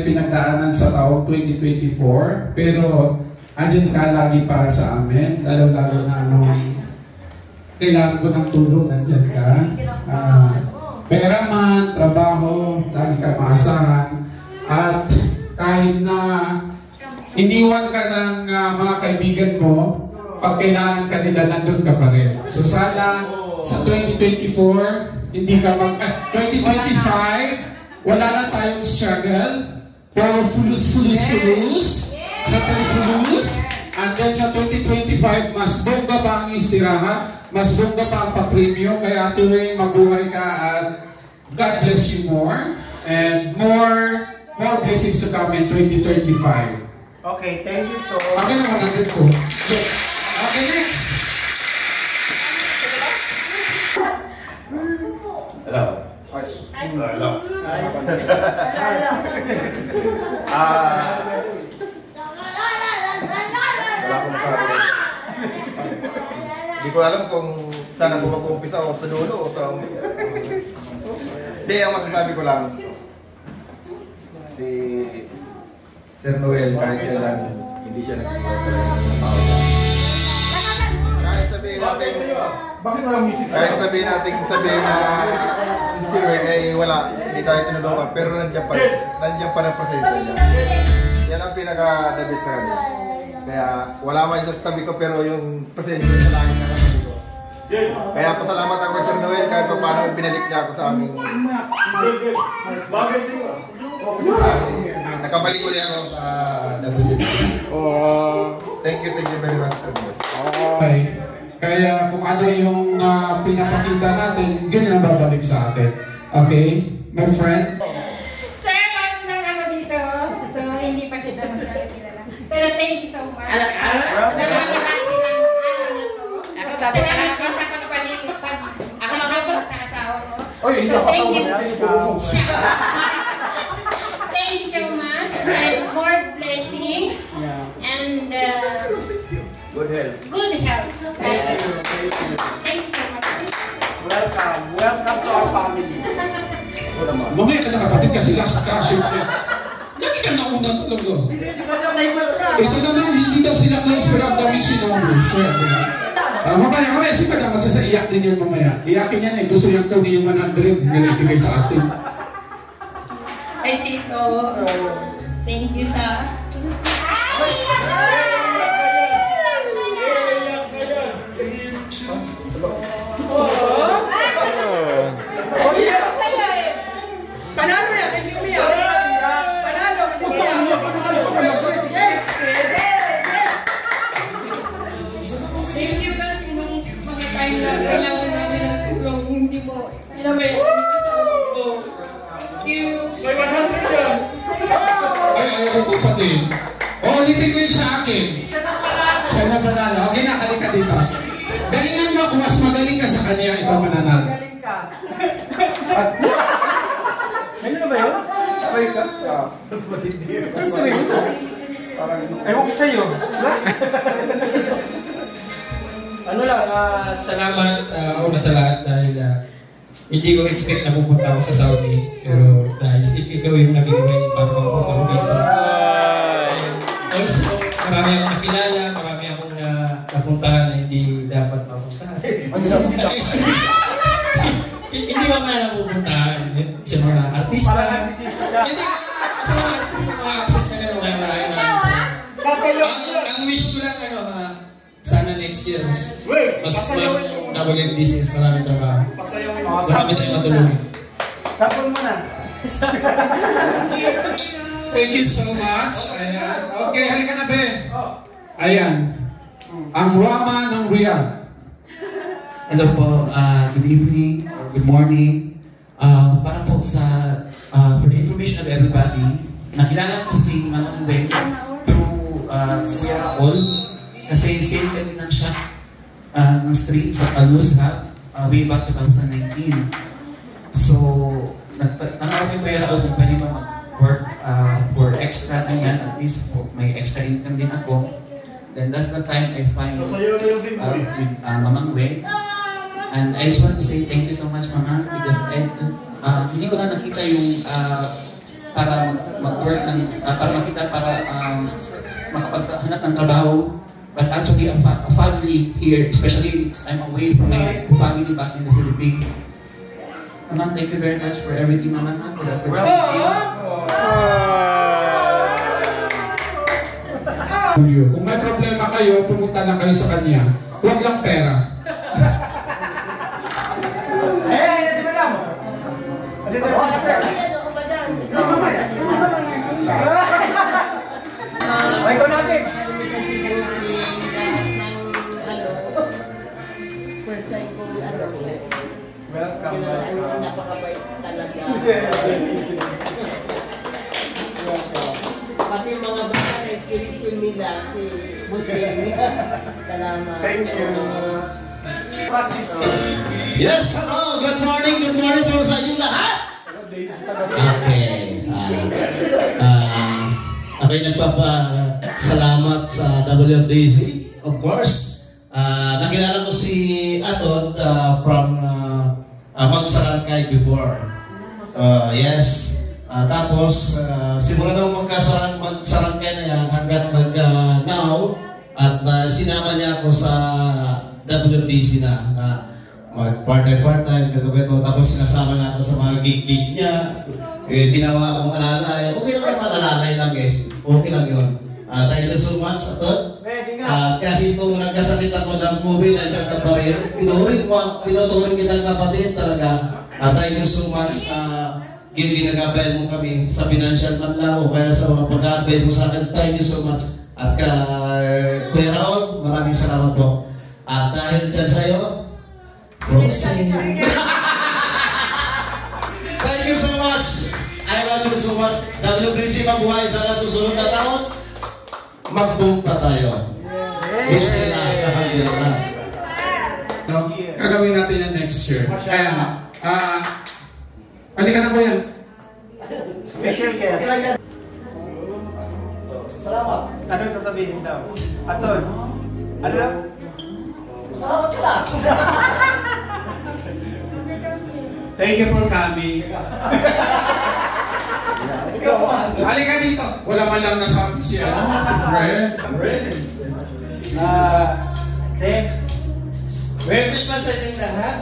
may pinagdaanan sa taong 2024, pero andyan ka lagi para sa amin, lalo-lalo na nung kailangan ko ng tulong, andyan ka. Pera man, trabaho, lagi ka maasahan, at kahit na iniwan ka ng mga kaibigan mo, pag kailangan ka nila, nandun ka pa rin. So sana sa 2024, hindi ka 2025, wala na tayong struggle, pero fulus. And then sa 2025, mas bongga pa ang istirahat, mas bongga pa ang pa-premium, kaya tuloy mabuhay ka at God bless you more, and more blessings to come in 2035. Okay, thank you so much. Akin ang 100 ko. So, okay, next. Hello. Hello. Wala akong makakita. Hindi ko alam kung saan ako mag-umpisa o sa dulo o sa... Hindi, ang masasabi ko lang. Si Sir Noel, kahit kailan, hindi siya nagsigaw talaga ng tao. Kahit sabihin natin... Bakit walang music? Kahit sabihin na si Sir Noel ay wala, hindi tayo tinulungan, pero nandiyan pa ng presensya niya. Yan ang pinaka-the best sa kanya. Kaya wala man siya sa tabi ko, pero yung presensya niya lagi na sa tabi ko. Kaya pasalamat ako kay Sir Noel kahit pa paano binalik niya ako sa aming... Bagay siya. Nakabalik ulit ako sa WB. Thank you very much, Sir Noel. Okay. Kaya kung ano yung pinapakita natin, ganyan ang babalik sa atin. Okay? My friend? Sir, bago lang ako dito. So, hindi pa kita masyadong kilala. Pero thank you so much. Nagpapahati ng araw na to. Salamat din sa pagpalipad. Ako lang sa asawa mo. So, thank you. Thank you so much. And more blessing. And Good health. good health. Thank you so much. Welcome to our family. Mamaya ka na kapatid kasi last ka, syempre. Lagi ka nauna talaga. Ito naman, hindi daw sila close pero ang daming sinabi. Syempre. Mamaya, si Madam, magsasaiyak din yun mamaya. Iyakin yan eh, gusto niyang tawin yung 100 nilibigay sa atin. Ay, Tito. Thank you sa... Panalo na kasi umiyak. Panalo kasi umiyak. Thank you kasi nung mga time na kailangan namin ng tulong, hindi mo pinabay kami sa ulo. Thank you. May 100 yan. Ay, ayaw ko kapatid. Ulitin ko yun sa akin. Siya na panalo. Okay na, halika dito. Galingan mo, kung mas magaling ka sa kanya, ikaw mananalo. Galing ka. Ano na ba yun? Sabay ka? Mas matindi. Kasi sabay mo? Ewan ko sa'yo. Ano lang, salamat una sa lahat dahil hindi ko expect na pupunta ako sa Saudi. Pero dahil ikaw yung naging way para mapunta ko dito. Also, marami akong nakilala, marami akong napuntahan na hindi dapat mapuntahan. Hindi ba nga napupuntahan sa mga artista? Hindi, sa mga artista, mga access na gano'n, kaya marami ang wish ko lang, sana next year, mas double business, maraming trabaho. Marami tayong matulungan. Sapon mo na. Thank you so much. Ayan. Okay, halika na, be. Ayan. Ang Rama ng Riyadh. Hello po, good evening or good morning. Para po sa, for the information of everybody, nakilala ko si Manong Weng through Kuya Raul. Kasi same kami lang siya ng street sa Alus Hub way back 2019. So, nang-offer ko yung Raul kung pwede ba mag-work for extra na yan, at least may extra income din ako. Then that's the time I find with Mamang Weng. And I just want to say thank you so much, Mama, because hindi ko na nakita yung para mag-work para makita, para makapaghanap ng trabaho. But actually, a family here, especially I'm away from my family back in the Philippines. Mama, thank you very much for everything, Mama, for the opportunity. Kung may problema kayo, pumunta lang kayo sa kanya. Huwag lang pera. Si Madam. Dito si Sir. Ay, ikaw natin. Welcome back. Napakabait talaga. Pati yung mga bata na ikirisyon nila si Busing. Salamat. Thank you. Yes, hello! Good morning po sa inyong lahat! Okay. Ako'y nagpapasalamat sa WFDC, of course. Nakilala ko si Atot from Magsarangkay before. Yes. Tapos, simula nung magsarangkay na yan hanggang now, at sinama niya ako sa WFDC na part-time, gato-gato. Tapos sinasama na ako sa mga gig-gig niya. Ginawa akong alalay. Okay lang naman, alalay lang eh. Okay lang yun. Thank you so much, Atot. Kahit kung nagkasakit ako ng movie na tsaka pa rin, tinuturing kitang kapatid talaga. Thank you so much. Ginagabayan mo kami sa financial man lang o kaya sa mga pag-advise mo sa akin. Thank you so much. At Kuya Raul, maraming salamat po. At dahil dyan sa'yo, Rosie. Thank you so much. I love you so much. WBC mabuhay sana susunod na taon. Mag-book pa tayo. Wish nila. Alhamdulillah. No? Gagawin natin yan next year. Kaya nga. Halika na po yan. Special care. Salamat. Ano sasabihin daw? Aton. Ano lang? Salamat ka lang. Thank you for coming. Halika dito. Wala man lang nasabi si Fred. Merry Christmas sa inyong lahat.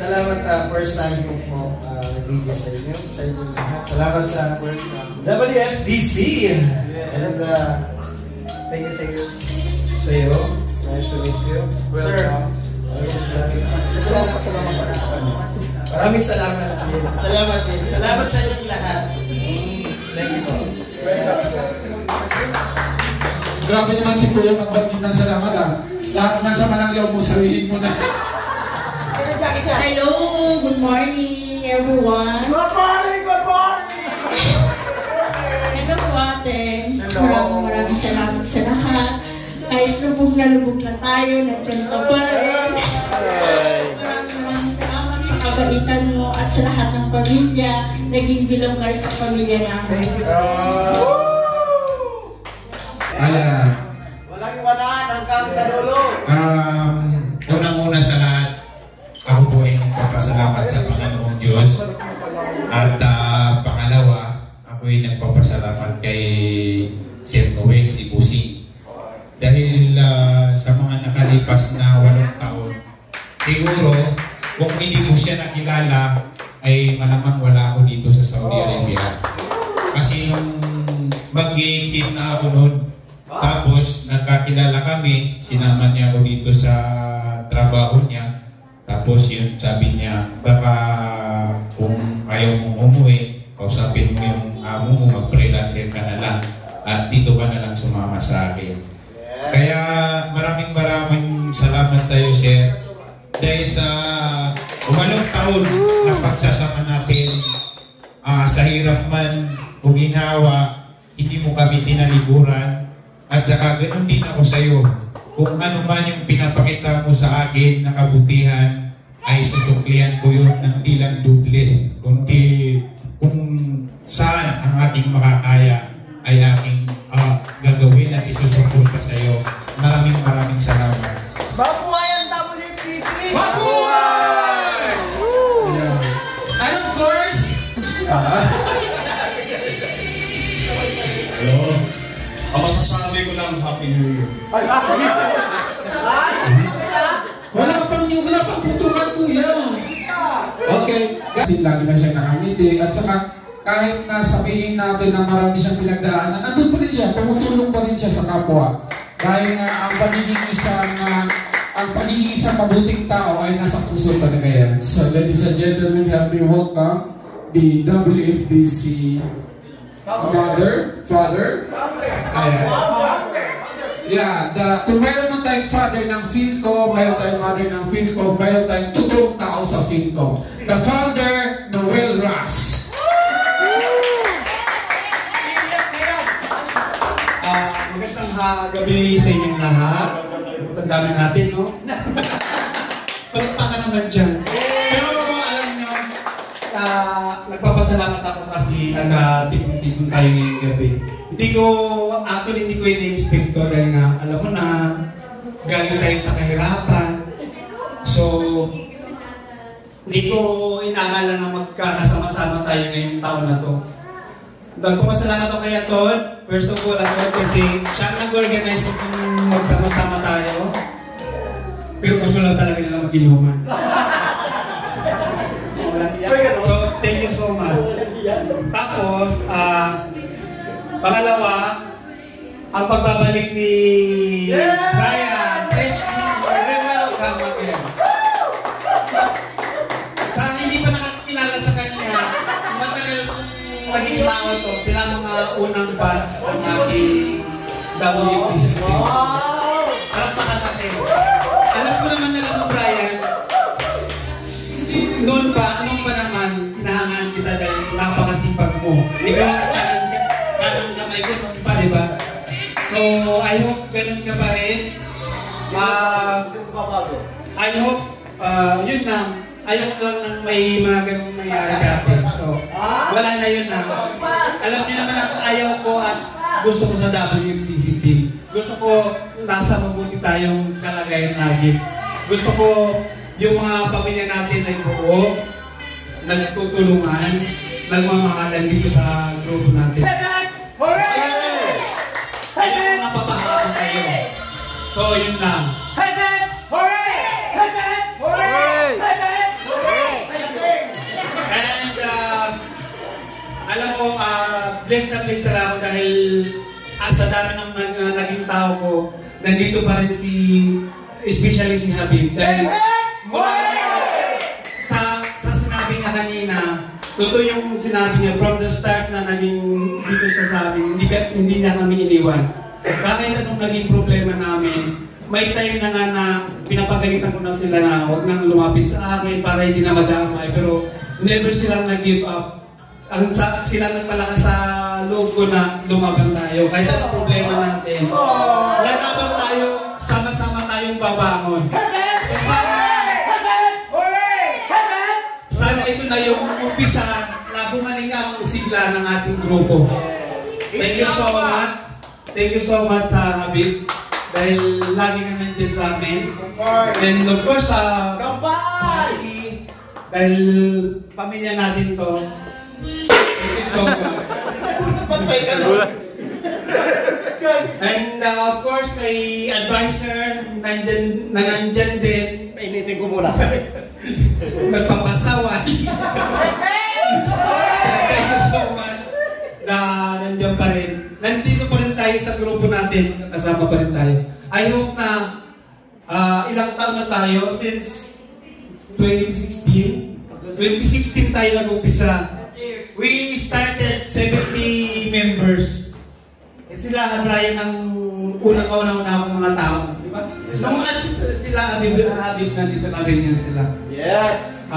Salamat first time ko po nag-DJ sa inyong lahat. Salamat sa WFDC. And thank you sa iyo. Nice to meet you. Sir. Maraming salamat din. Salamat din. Salamat sa inyong lahat. Thank you po. Grabe naman si Kuya magbagin ng salamat Lahat ng sama ng loob mo, sabihin mo na. Hello, good morning everyone. Good morning! Good morning! Hello po ate. Maraming salamat sa lahat. Kahit lubog na tayo, nandiyan ka pa rin. Maraming salamat sa kabaitan mo at sa lahat ng pamilya. Naging bilong ka rin sa pamilya namin. Walang iwanan hanggang sa dulo. Unang-una sa lahat, ako po ay nagpapasalamat sa Panginoong Diyos. At pangalawa, ako ay nagpapasalamat kay Sir Noel, si Busing. Dahil sa mga nakalipas na 8 taon, siguro kung hindi ko siya nakilala, ay malamang wala ako dito sa Saudi Arabia. Kasi yung mag-i-exit na ako noon, tapos nagkakilala kami, sinama niya ako dito sa trabaho niya. Tapos yun, sabi niya, baka kung ayaw mong umuwi, kausapin mo yung amo mo, mag-freelancer ka na lang. At dito ka na lang sumama sa akin. Kaya maraming salamat sa iyo, Sir. Dahil sa 8 taon na pagsasama natin, sa hirap man o ginawa, hindi mo kami tinalikuran. At saka ganoon din ako sa iyo. Kung ano man yung pinapakita mo sa akin na kabutihan, ay susuklihan ko yun ng di lang duble. Kundi kung saan ang aking makakaya ay aking gagawin at isusuporta sa iyo. Maraming salamat. Mabuhay ang WFDC! Mabuhay! Yeah. And of course, Ayun. Ang masasabi ko lang, Happy New Year. Wala pang putukan, kuya. Okay. Kasi lagi na siya nakangiti. At saka, kahit na sabihin natin na marami siyang pinagdaanan, nandun pa rin siya, tumutulong pa rin siya sa kapwa. Dahil nga ang pagiging isang mabuting tao ay nasa puso talaga yan. So ladies and gentlemen, help me welcome the WFDC Father. Ayan. Yeah, kung mayroon man tayong father ng Philco, mayroon tayong mother ng Philco, mayroon tayong totoong tao sa Philco. The Father, Noel Ras. Magandang gabi sa inyong lahat. Ang dami natin, no? Palagpakan naman dyan. Pero alam nyo, nagpapasalamat ako kasi nag-tipon-tipon tayo ngayong gabi. Hindi ko in-expect to dahil nga, alam mo na, galing tayo sa kahirapan. So, hindi ko inaakala na magkakasama-sama tayo ngayong taon na to. Nagpapasalamat ako kay Aton. First of all, Aton, kasi siya ang nag-organize kung magsama-sama tayo. Pero gusto lang talaga nila mag-inuman. So, thank you so much. Tapos, pangalawa, ang pagbabalik ni Brian. Very welcome again. Sa hindi pa nakakilala sa kanya, matagal maging tao to. Sila mga unang batch ng ating WFDC team. Harap makatatin. Alam ko naman na lang, Brian, noon pa naman, inahangan kita dahil napakasipag mo. Ikaw ang kanang kamay ko noon pa, di ba? So, I hope ganun ka pa rin. I hope, yun lang. Ayoko lang nang may mga ganun nangyari dati. So, wala na yun na. Alam niyo naman ako, ayaw ko at gusto ko sa WFDC team. Gusto ko nasa mabuti tayong kalagayan lagi. Gusto ko yung mga pamilya natin ay buo, nagtutulungan, nagmamahalan dito sa grupo natin. Ayaw ko napapahapon kayo. So, yun lang. And alam ko, blessed na lang ako dahil sa dami ng naging tao ko, nandito pa rin especially si Habib. Dahil mula sa sinabi niya kanina, totoo yung sinabi niya, from the start na naging dito siya sa amin, hindi niya kami iniwan. Kahit anong naging problema namin, may time na nga na pinapagalitan ko na sila na huwag nang lumapit sa akin para hindi na madamay. Pero never silang nag-give up. Silang nagpalakas sa loob ko na lumaban tayo. Kahit anong problema natin. Lalaban tayo, sama-sama tayong babangon. So, sana ito na yung umpisa na bumalik ang sigla ng ating grupo. Thank you so much. Thank you so much sa Habib. Dahil lagi ka nandyan sa amin. And of course, dahil pamilya natin to. Thank you so much. And of course, kay advisor, nandyan din. Painitin ko muna. Nagpapasaway. Thank you so much na nandiyan pa rin. Nandito pa rin tayo sa grupo natin. Kasama pa rin tayo. I hope na ilang taon na tayo since 2016. 2016 tayo nag-umpisa. We started 70 members. Sila, Brian, ang unang-una akong mga tao. Diba? Nung sila, Habib, nandito na rin yan sila. Yes!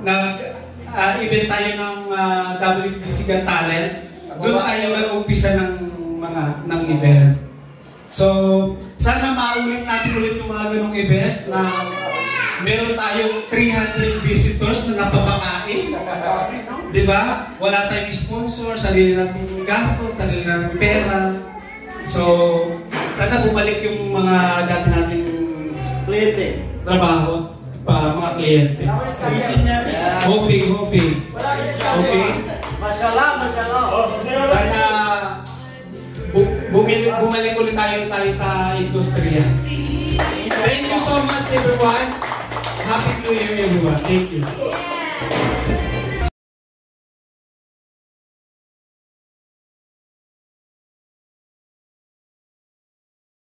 Nag-event tayo ng WFDC Got Talent. Doon tayo mag-umpisa ng event. So, sana maulit natin ulit yung mga ganong event na meron tayong 300 visitors na napapakain. Diba? Wala tayong sponsor, sarili natin gastos, sarili natin pera. So, sana bumalik yung mga dati nating kliyente, trabaho, mga kliyente. Hoping. Okay? Mashallah. Sana bumalik ulit tayo sa industriya. Thank you so much everyone. Happy New Year everyone. Thank you.